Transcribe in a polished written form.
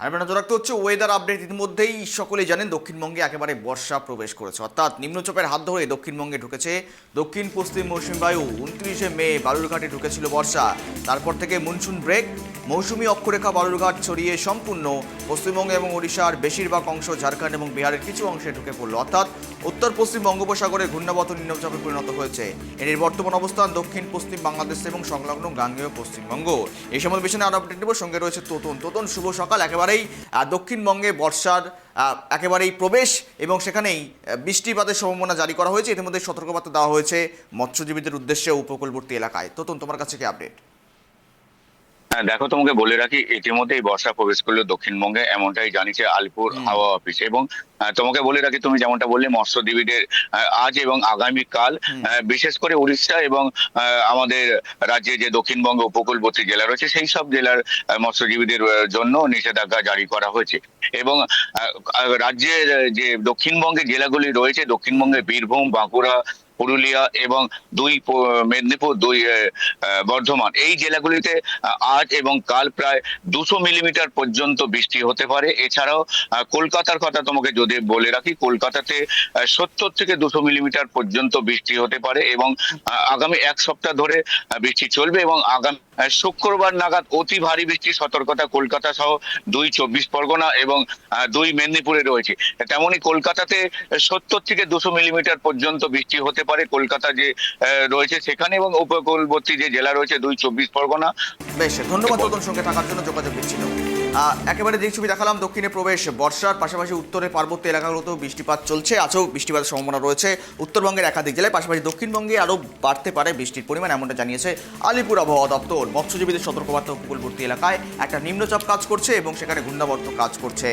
আমরা নজর রাখতে হচ্ছে ওয়েদার আপডেট। ইতিমধ্যেই সকলেই জানেন দক্ষিণবঙ্গে একেবারে বর্ষা প্রবেশ করেছে, অর্থাৎ নিম্নচাপের হাত ধরে দক্ষিণবঙ্গে ঢুকেছে দক্ষিণ পশ্চিম মৌসুমী বায়ু। 29শে মে বালুরঘাটে ঢুকেছিল বর্ষা, তারপর থেকে মনসুন ব্রেক। মৌসুমী অক্ষরেখা বালুরঘাট ছড়িয়ে সম্পূর্ণ পশ্চিমবঙ্গ এবং ওড়িশার বেশিরভাগ অংশ, ঝাড়খণ্ড এবং বিহারের কিছু অংশে ঢুকে পড়লো, অর্থাৎ উত্তর পশ্চিম বঙ্গোপসাগরে ঘূর্ণাবর্ত নিম্নচাপে পরিণত হয়েছে। এর বর্তমান অবস্থান দক্ষিণ পশ্চিম বাংলাদেশ এবং সংলগ্ন গাঙ্গেয় পশ্চিমবঙ্গ। এই সময় বিষয়ে আরো আপডেট নেব, সঙ্গে রয়েছে তোতন। শুভ সকাল। একেবারেই দক্ষিণবঙ্গে বর্ষার একেবারেই প্রবেশ এবং সেখানেই বৃষ্টিপাতের সম্ভাবনা জারি করা হয়েছে। ইতিমধ্যে সতর্কবার্তা দেওয়া হয়েছে মৎস্যজীবীদের উদ্দেশ্যে উপকূলবর্তী এলাকায়। তোতন, তোমার কাছে কি আপডেট? দেখো, তোমাকে বলে রাখি, ইতিমধ্যেই বর্ষা প্রবেশ করলো দক্ষিণবঙ্গে, এমনটাই জানিয়েছে আলিপুর হাওয়া অফিস। এবং তোমাকে বলে রাখি, তুমি যেমনটা বললে, মৎস্যজীবীদের আজ এবং আগামীকাল বিশেষ করে উড়িষ্যা এবং আমাদের রাজ্যে যে দক্ষিণবঙ্গ উপকূলবর্তী জেলা রয়েছে সেই সব জেলার মৎস্যজীবীদের জন্য নিষেধাজ্ঞা জারি করা হয়েছে। এবং রাজ্যের যে দক্ষিণবঙ্গে জেলাগুলি রয়েছে, দক্ষিণবঙ্গে বীরভূম, বাঁকুড়া, পুরুলিয়া এবং মেদিনীপুর, বর্ধমান, এই জেলাগুলিতে আজ এবং কাল প্রায় 200 মিলিমিটার পর্যন্ত বৃষ্টি হতে পারে। এছাড়াও কলকাতার কথা তোমাকে যদি বলে রাখি, কলকাতাতে 70 থেকে 200 মিলিমিটার পর্যন্ত বৃষ্টি হতে পারে এবং আগামী এক সপ্তাহ ধরে বৃষ্টি চলবে। এবং আগামী শুক্রবার নাগাদ অতি ভারী বৃষ্টির সতর্কতা কলকাতা সহ 2 চব্বিশ পরগনা এবং 2 মেদিনীপুরে রয়েছে। তেমনই কলকাতাতে 70 থেকে 200 মিলিমিটার পর্যন্ত বৃষ্টি হতে পারে কলকাতা যে রয়েছে সেখানে, এবং উপকূলবর্তী যে জেলা রয়েছে 2 চব্বিশ পরগনা। বেশ, ধন্যবাদ তোতন, সঙ্গে থাকার জন্য। যোগাযোগ বিচ্ছিন্ন। একেবারে যে ছবি দেখালাম দক্ষিণে প্রবেশ বর্ষার, পাশাপাশি উত্তরে পার্বত্য এলাকাগুলোতেও বৃষ্টিপাত চলছে, আজও বৃষ্টিপাতের সম্ভাবনা রয়েছে উত্তরবঙ্গের একাধিক জেলায়। পাশাপাশি দক্ষিণবঙ্গে আরও বাড়তে পারে বৃষ্টির পরিমাণ, এমনটা জানিয়েছে আলিপুর আবহাওয়া দপ্তর। মৎস্যজীবীদের সতর্কবার্তা, উপকূলবর্তী এলাকায় একটা নিম্নচাপ কাজ করছে এবং সেখানে ঘূর্ণাবর্ত কাজ করছে।